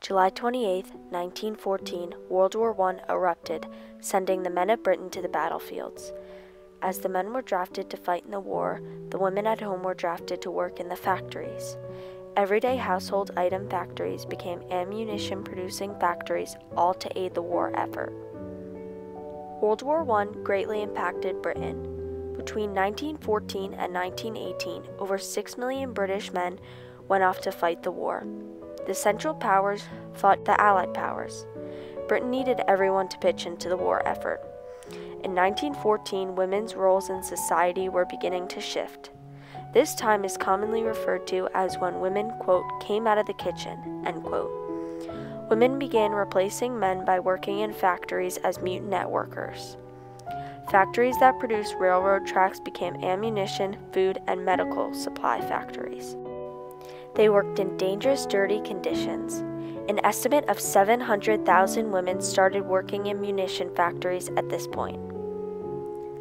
July 28, 1914, World War I erupted, sending the men of Britain to the battlefields. As the men were drafted to fight in the war, the women at home were drafted to work in the factories. Everyday household item factories became ammunition-producing factories, all to aid the war effort. World War I greatly impacted Britain. Between 1914 and 1918, over 6 million British men went off to fight the war. The Central Powers fought the Allied powers. Britain needed everyone to pitch into the war effort. In 1914, women's roles in society were beginning to shift. This time is commonly referred to as when women, quote, came out of the kitchen, end quote. Women began replacing men by working in factories as mutineer workers. Factories that produced railroad tracks became ammunition, food, and medical supply factories. They worked in dangerous, dirty conditions. An estimate of 700,000 women started working in munition factories at this point.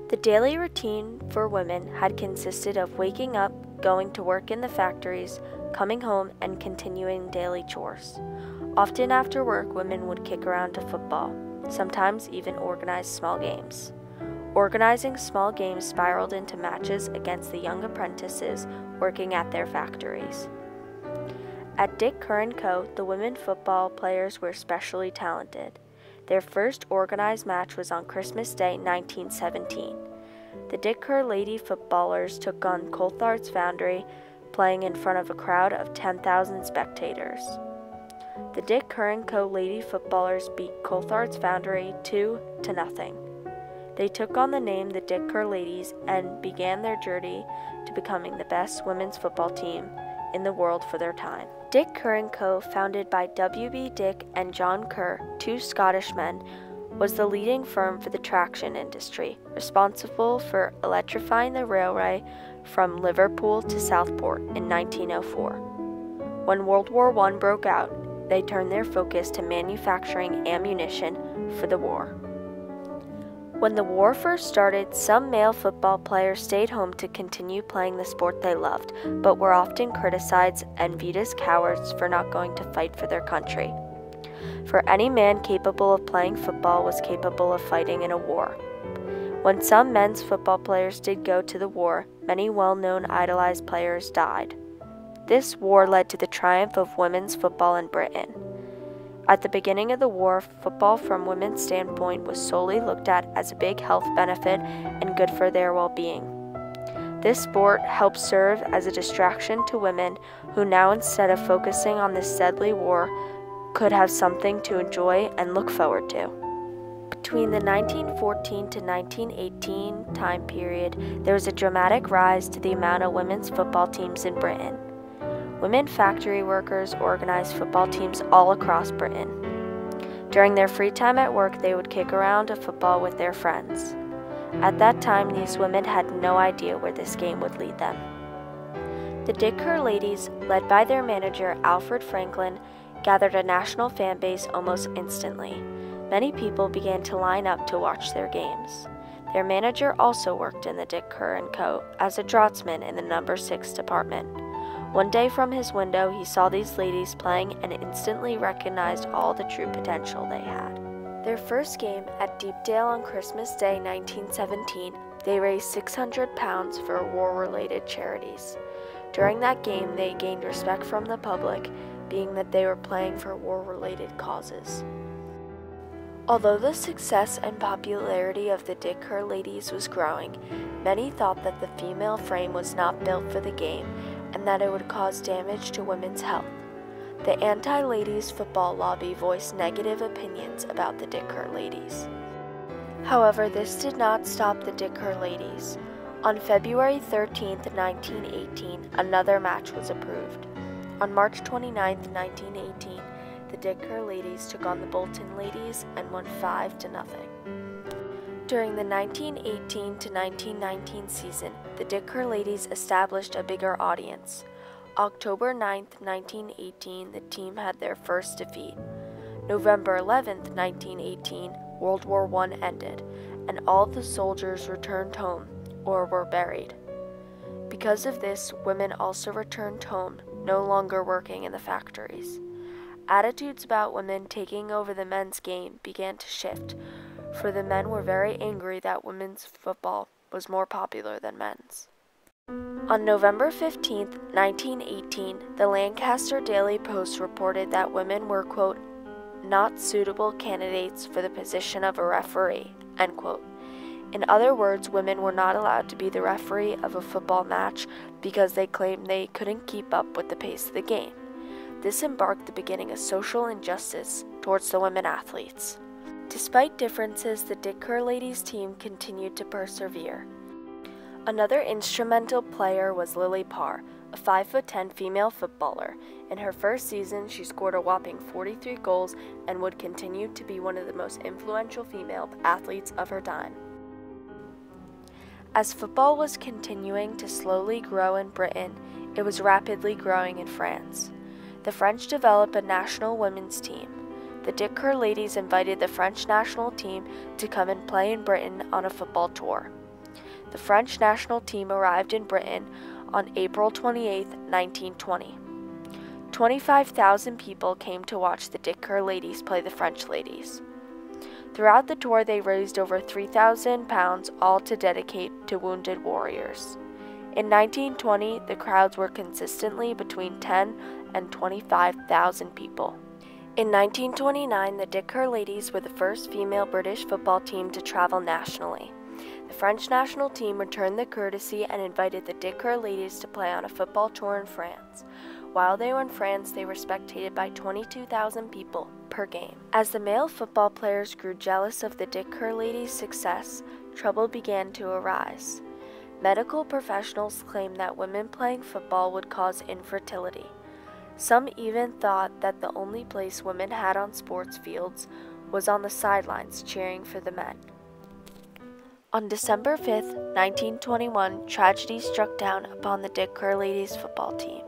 The daily routine for women had consisted of waking up, going to work in the factories, coming home, and continuing daily chores. Often after work, women would kick around to football, sometimes even organize small games. Organizing small games spiraled into matches against the young apprentices working at their factories. At Dick, Kerr & Co., the women football players were especially talented. Their first organized match was on Christmas Day, 1917. The Dick Kerr Lady footballers took on Coulthard's Foundry, playing in front of a crowd of 10,000 spectators. The Dick Kerr & Co. Lady footballers beat Coulthard's Foundry 2-0. They took on the name the Dick Kerr Ladies and began their journey to becoming the best women's football team in the world for their time. Dick Kerr & Co., founded by W.B. Dick and John Kerr, two Scottish men, was the leading firm for the traction industry, responsible for electrifying the railway from Liverpool to Southport in 1904. When World War I broke out, they turned their focus to manufacturing ammunition for the war. When the war first started, some male football players stayed home to continue playing the sport they loved, but were often criticized and viewed as cowards for not going to fight for their country. For any man capable of playing football was capable of fighting in a war. When some men's football players did go to the war, many well-known idolized players died. This war led to the triumph of women's football in Britain. At the beginning of the war, football from women's standpoint was solely looked at as a big health benefit and good for their well-being. This sport helped serve as a distraction to women who now, instead of focusing on this deadly war, could have something to enjoy and look forward to. Between the 1914 to 1918 time period, there was a dramatic rise to the amount of women's football teams in Britain. Women factory workers organized football teams all across Britain. During their free time at work, they would kick around a football with their friends. At that time, these women had no idea where this game would lead them. The Dick Kerr Ladies, led by their manager Alfred Franklin, gathered a national fan base almost instantly. Many people began to line up to watch their games. Their manager also worked in the Dick Kerr & Co. as a draughtsman in the No. 6 department. One day from his window, he saw these ladies playing and instantly recognized all the true potential they had. Their first game at Deepdale on Christmas Day 1917, they raised £600 for war-related charities. During that game, they gained respect from the public, being that they were playing for war-related causes. Although the success and popularity of the Dick Kerr Ladies was growing, many thought that the female frame was not built for the game and that it would cause damage to women's health. The anti-ladies football lobby voiced negative opinions about the Dick Kerr Ladies. However, this did not stop the Dick Kerr Ladies. On February 13, 1918, another match was approved. On March 29, 1918, the Dick Kerr Ladies took on the Bolton Ladies and won 5-0. During the 1918 to 1919 season, the Dick Kerr Ladies established a bigger audience. October 9, 1918, the team had their first defeat. November 11, 1918, World War I ended, and all the soldiers returned home or were buried. Because of this, women also returned home, no longer working in the factories. Attitudes about women taking over the men's game began to shift, for the men were very angry that women's football was more popular than men's. On November 15, 1918, the Lancaster Daily Post reported that women were, quote, not suitable candidates for the position of a referee, end quote. In other words, women were not allowed to be the referee of a football match because they claimed they couldn't keep up with the pace of the game. This marked the beginning of social injustice towards the women athletes. Despite differences, the Dick Kerr ladies team continued to persevere. Another instrumental player was Lily Parr, a 5'10" female footballer. In her first season, she scored a whopping 43 goals and would continue to be one of the most influential female athletes of her time. As football was continuing to slowly grow in Britain, it was rapidly growing in France. The French developed a national women's team. The Dick Kerr ladies invited the French national team to come and play in Britain on a football tour. The French national team arrived in Britain on April 28, 1920. 25,000 people came to watch the Dick Kerr ladies play the French ladies. Throughout the tour, they raised over £3,000, all to dedicate to wounded warriors. In 1920, the crowds were consistently between 10 and 25,000 people. In 1929, the Dick Kerr ladies were the first female British football team to travel nationally. The French national team returned the courtesy and invited the Dick Kerr ladies to play on a football tour in France. While they were in France, they were spectated by 22,000 people per game. As the male football players grew jealous of the Dick Kerr ladies' success, trouble began to arise. Medical professionals claimed that women playing football would cause infertility. Some even thought that the only place women had on sports fields was on the sidelines cheering for the men. On December 5, 1921, tragedy struck down upon the Dick Kerr ladies football team.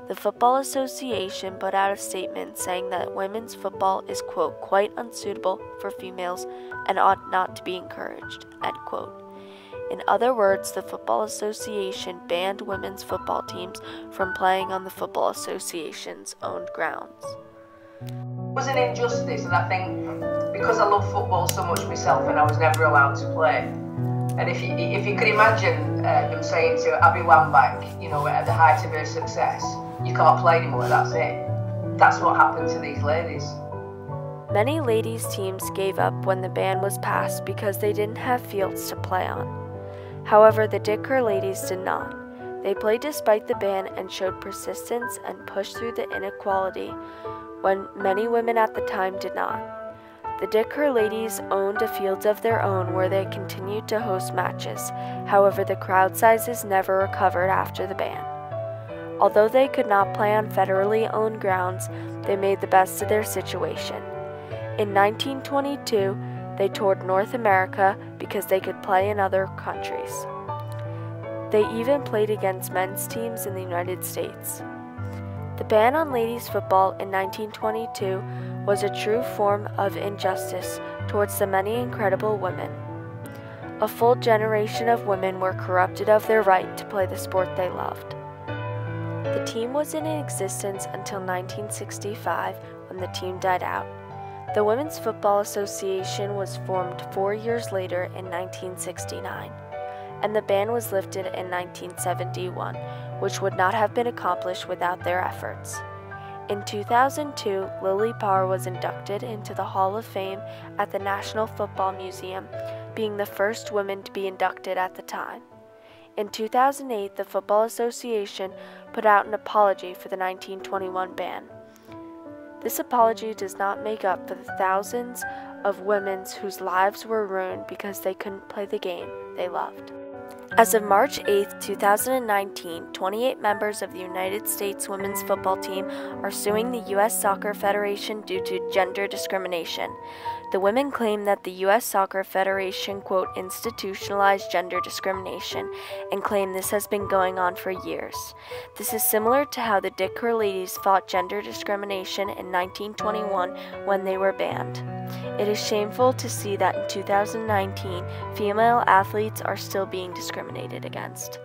The Football Association put out a statement saying that women's football is, quote, quite unsuitable for females and ought not to be encouraged, end quote. In other words, the Football Association banned women's football teams from playing on the Football Association's owned grounds. It was an injustice, and I think because I love football so much myself and I was never allowed to play. And if you could imagine them saying to Abby Wambach, you know, at the height of her success, you can't play anymore, that's it. That's what happened to these ladies. Many ladies' teams gave up when the ban was passed because they didn't have fields to play on. However, the Dick Kerr ladies did not. They played despite the ban and showed persistence and pushed through the inequality when many women at the time did not. The Dick Kerr ladies owned a field of their own where they continued to host matches. However, the crowd sizes never recovered after the ban. Although they could not play on federally owned grounds, they made the best of their situation. In 1922, they toured North America because they could play in other countries. They even played against men's teams in the United States. The ban on ladies football in 1922 was a true form of injustice towards the many incredible women. A full generation of women were corrupted of their right to play the sport they loved. The team was in existence until 1965, when the team died out. The Women's Football Association was formed 4 years later in 1969, and the ban was lifted in 1971, which would not have been accomplished without their efforts. In 2002, Lily Parr was inducted into the Hall of Fame at the National Football Museum, being the first woman to be inducted at the time. In 2008, the Football Association put out an apology for the 1921 ban. This apology does not make up for the thousands of women whose lives were ruined because they couldn't play the game they loved. As of March 8, 2019, 28 members of the United States women's football team are suing the U.S. Soccer Federation due to gender discrimination. The women claim that the U.S. Soccer Federation, quote, institutionalized gender discrimination, and claim this has been going on for years. This is similar to how the Dick Kerr ladies fought gender discrimination in 1921 when they were banned. It is shameful to see that in 2019, female athletes are still being discriminated against.